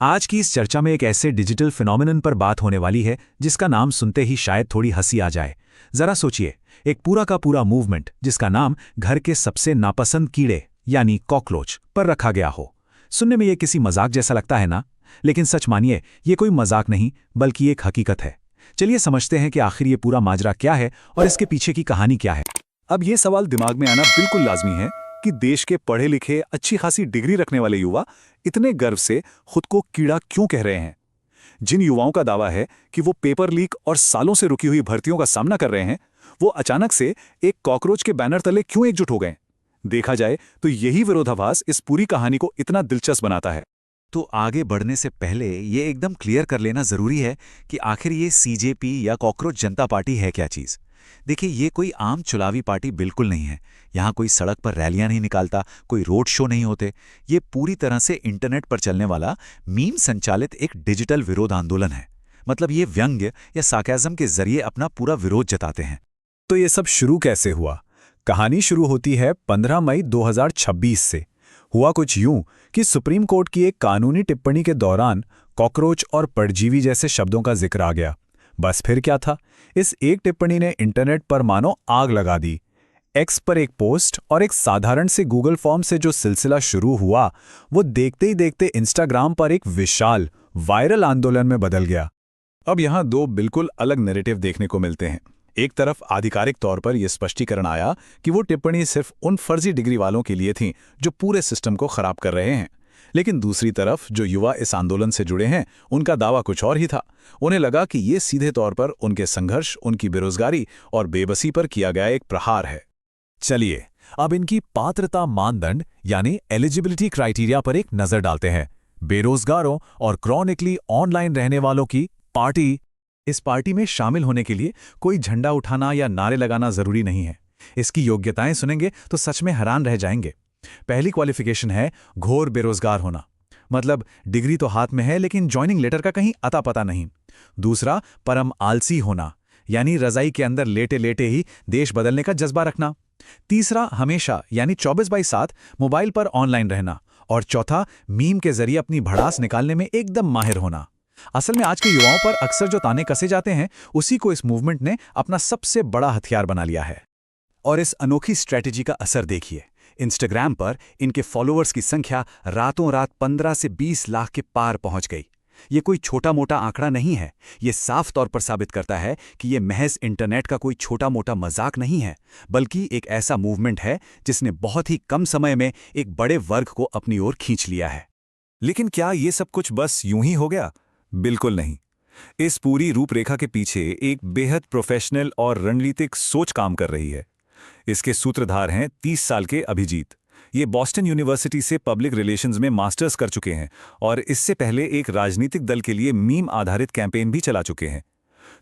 आज की इस चर्चा में एक ऐसे डिजिटल फिनोमिनन पर बात होने वाली है जिसका नाम सुनते ही शायद थोड़ी हंसी आ जाए। जरा सोचिए, एक पूरा का पूरा मूवमेंट जिसका नाम घर के सबसे नापसंद कीड़े यानी कॉकरोच पर रखा गया हो। सुनने में ये किसी मजाक जैसा लगता है ना? लेकिन सच मानिए, ये कोई मजाक नहीं बल्कि एक हकीकत है। चलिए समझते हैं कि आखिर ये पूरा माजरा क्या है और इसके पीछे की कहानी क्या है। अब ये सवाल दिमाग में आना बिल्कुल लाजमी है कि देश के पढ़े लिखे अच्छी खासी डिग्री रखने वाले युवा इतने गर्व से खुद को कीड़ा क्यों कह रहे हैं। जिन युवाओं का दावा है कि वो पेपर लीक और सालों से रुकी हुई भर्तियों का सामना कर रहे हैं, वो अचानक से एक कॉकरोच के बैनर तले क्यों एकजुट हो गए? देखा जाए तो यही विरोधाभास इस पूरी कहानी को इतना दिलचस्प बनाता है। तो आगे बढ़ने से पहले ये एकदम क्लियर कर लेना जरूरी है कि आखिर ये सीजेपी या कॉकरोच जनता पार्टी है क्या चीज। देखिए, ये कोई आम चुनावी पार्टी बिल्कुल नहीं है। यहाँ कोई सड़क पर रैलियां नहीं निकालता, कोई रोड शो नहीं होते। ये पूरी तरह से इंटरनेट पर चलने वाला मीम संचालित एक डिजिटल विरोध आंदोलन है। मतलब ये व्यंग्य या सार्केज्म के जरिए अपना पूरा विरोध जताते हैं। तो ये सब शुरू कैसे हुआ? कहानी शुरू होती है 15 मई 2026 से। हुआ कुछ यूं कि सुप्रीम कोर्ट की एक कानूनी टिप्पणी के दौरान कॉकरोच और परजीवी जैसे शब्दों का जिक्र आ गया। बस फिर क्या था, इस एक टिप्पणी ने इंटरनेट पर मानो आग लगा दी। एक्स पर एक पोस्ट और एक साधारण से गूगल फॉर्म से जो सिलसिला शुरू हुआ, वो देखते ही देखते इंस्टाग्राम पर एक विशाल वायरल आंदोलन में बदल गया। अब यहाँ दो बिल्कुल अलग नैरेटिव देखने को मिलते हैं। एक तरफ आधिकारिक तौर पर यह स्पष्टीकरण आया कि वो टिप्पणी सिर्फ उन फर्जी डिग्री वालों के लिए थी जो पूरे सिस्टम को खराब कर रहे हैं। लेकिन दूसरी तरफ जो युवा इस आंदोलन से जुड़े हैं, उनका दावा कुछ और ही था। उन्हें लगा कि ये सीधे तौर पर उनके संघर्ष, उनकी बेरोजगारी और बेबसी पर किया गया एक प्रहार है। चलिए अब इनकी पात्रता मानदंड यानी एलिजिबिलिटी क्राइटेरिया पर एक नजर डालते हैं। बेरोजगारों और क्रॉनिकली ऑनलाइन रहने वालों की पार्टी। इस पार्टी में शामिल होने के लिए कोई झंडा उठाना या नारे लगाना जरूरी नहीं है। इसकी योग्यताएं सुनेंगे तो सच में हैरान रह जाएंगे। पहली क्वालिफिकेशन है घोर बेरोजगार होना। मतलब डिग्री तो हाथ में है लेकिन जॉइनिंग लेटर का कहीं अता पता नहीं। दूसरा, परम आलसी होना, यानी रजाई के अंदर लेटे लेटे ही देश बदलने का जज्बा रखना। तीसरा, हमेशा यानी 24/7 मोबाइल पर ऑनलाइन रहना। और चौथा, मीम के जरिए अपनी भड़ास निकालने में एकदम माहिर होना। असल में आज के युवाओं पर अक्सर जो ताने कसे जाते हैं, उसी को इस मूवमेंट ने अपना सबसे बड़ा हथियार बना लिया है। और इस अनोखी स्ट्रैटेजी का असर देखिए। इंस्टाग्राम पर इनके फॉलोअर्स की संख्या रातों रात 15 से 20 लाख के पार पहुंच गई। ये कोई छोटा मोटा आंकड़ा नहीं है। ये साफ तौर पर साबित करता है कि ये महज इंटरनेट का कोई छोटा मोटा मजाक नहीं है, बल्कि एक ऐसा मूवमेंट है जिसने बहुत ही कम समय में एक बड़े वर्ग को अपनी ओर खींच लिया है। लेकिन क्या ये सब कुछ बस यूं ही हो गया? बिल्कुल नहीं। इस पूरी रूपरेखा के पीछे एक बेहद प्रोफेशनल और रणनीतिक सोच काम कर रही है। इसके सूत्रधार हैं 30 साल के अभिजीत। ये बॉस्टन यूनिवर्सिटी से पब्लिक रिलेशंस में मास्टर्स कर चुके हैं और इससे पहले एक राजनीतिक दल के लिए मीम आधारित कैंपेन भी चला चुके हैं।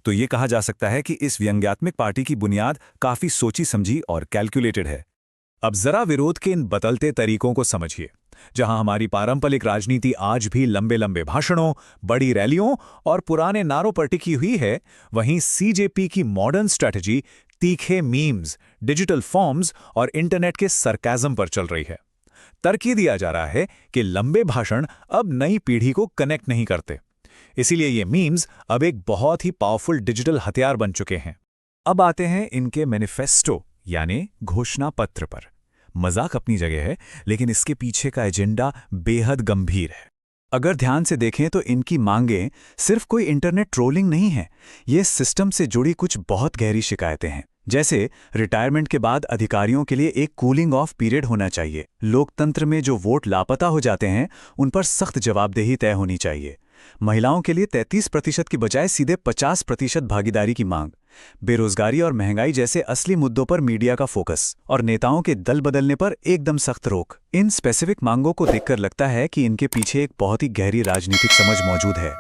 तो ये कहा जा सकता है कि इस व्यंग्यात्मक पार्टी की बुनियाद काफी सोची समझी और कैलकुलेटेड है। अब जरा विरोध के इन बदलते तरीकों को समझिए। जहां हमारी पारंपरिक राजनीति आज भी लंबे लंबे भाषणों, बड़ी रैलियों और पुराने नारों पर टिकी हुई है, वहीं सीजेपी की मॉडर्न स्ट्रैटेजी तीखे मीम्स, डिजिटल फॉर्म्स और इंटरनेट के सरकाज़म पर चल रही है। तर्क ये दिया जा रहा है कि लंबे भाषण अब नई पीढ़ी को कनेक्ट नहीं करते, इसीलिए ये मीम्स अब एक बहुत ही पावरफुल डिजिटल हथियार बन चुके हैं। अब आते हैं इनके मैनिफेस्टो यानी घोषणा पत्र पर। मजाक अपनी जगह है, लेकिन इसके पीछे का एजेंडा बेहद गंभीर है। अगर ध्यान से देखें तो इनकी मांगें सिर्फ कोई इंटरनेट ट्रोलिंग नहीं है। ये सिस्टम से जुड़ी कुछ बहुत गहरी शिकायतें हैं। जैसे रिटायरमेंट के बाद अधिकारियों के लिए एक कूलिंग ऑफ पीरियड होना चाहिए। लोकतंत्र में जो वोट लापता हो जाते हैं, उन पर सख्त जवाबदेही तय होनी चाहिए। महिलाओं के लिए 33% की बजाय सीधे 50% भागीदारी की मांग। बेरोजगारी और महंगाई जैसे असली मुद्दों पर मीडिया का फोकस और नेताओं के दल बदलने पर एकदम सख्त रोक। इन स्पेसिफिक मांगों को देखकर लगता है कि इनके पीछे एक बहुत ही गहरी राजनीतिक समझ मौजूद है।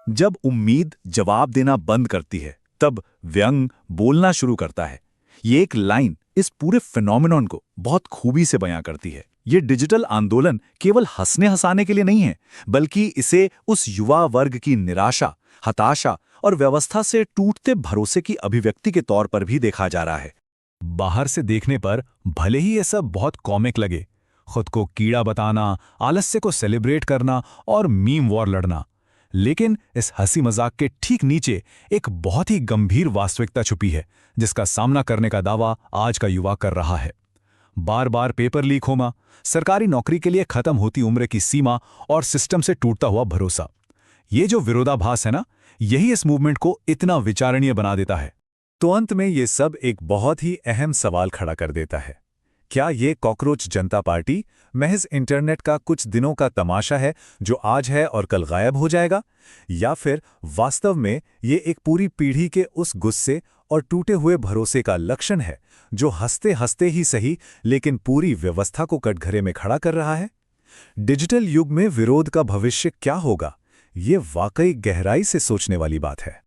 जब उम्मीद जवाब देना बंद करती है, तब व्यंग बोलना शुरू करता है। ये एक लाइन इस पूरे फिनोमिनन को बहुत खूबी से बयां करती है। ये डिजिटल आंदोलन केवल हंसने हंसाने के लिए नहीं है, बल्कि इसे उस युवा वर्ग की निराशा, हताशा और व्यवस्था से टूटते भरोसे की अभिव्यक्ति के तौर पर भी देखा जा रहा है। बाहर से देखने पर भले ही ये सब बहुत कॉमिक लगे, खुद को कीड़ा बताना, आलस्य को सेलिब्रेट करना और मीम वॉर लड़ना। लेकिन इस हंसी मजाक के ठीक नीचे एक बहुत ही गंभीर वास्तविकता छुपी है, जिसका सामना करने का दावा आज का युवा कर रहा है। बार बार पेपर लीक होना, सरकारी नौकरी के लिए खत्म होती उम्र की सीमा और सिस्टम से टूटता हुआ भरोसा। ये जो विरोधाभास है ना, यही इस मूवमेंट को इतना विचारणीय बना देता है। तो अंत में ये सब एक बहुत ही अहम सवाल खड़ा कर देता है। क्या ये कॉकरोच जनता पार्टी महज इंटरनेट का कुछ दिनों का तमाशा है जो आज है और कल गायब हो जाएगा, या फिर वास्तव में ये एक पूरी पीढ़ी के उस गुस्से और टूटे हुए भरोसे का लक्षण है जो हंसते हंसते ही सही लेकिन पूरी व्यवस्था को कटघरे में खड़ा कर रहा है? डिजिटल युग में विरोध का भविष्य क्या होगा? ये वाकई गहराई से सोचने वाली बात है।